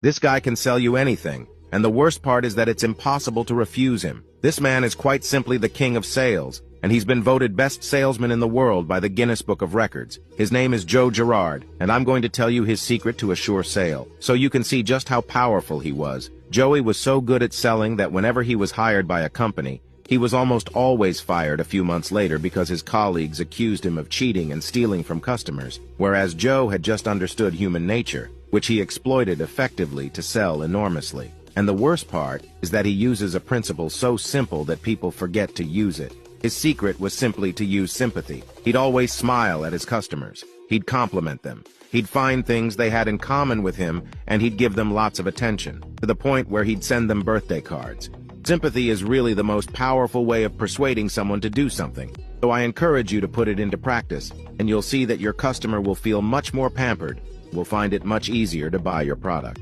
This guy can sell you anything, and the worst part is that it's impossible to refuse him. This man is quite simply the king of sales, and he's been voted best salesman in the world by the Guinness Book of Records. His name is Joe Girard, and I'm going to tell you his secret to a sure sale, so you can see just how powerful he was. Joey was so good at selling that whenever he was hired by a company, he was almost always fired a few months later because his colleagues accused him of cheating and stealing from customers, whereas Joe had just understood human nature, which he exploited effectively to sell enormously. And the worst part is that he uses a principle so simple that people forget to use it. His secret was simply to use sympathy. He'd always smile at his customers. He'd compliment them. He'd find things they had in common with him, and he'd give them lots of attention, to the point where he'd send them birthday cards. Sympathy is really the most powerful way of persuading someone to do something, so I encourage you to put it into practice, and you'll see that your customer will feel much more pampered, will find it much easier to buy your product.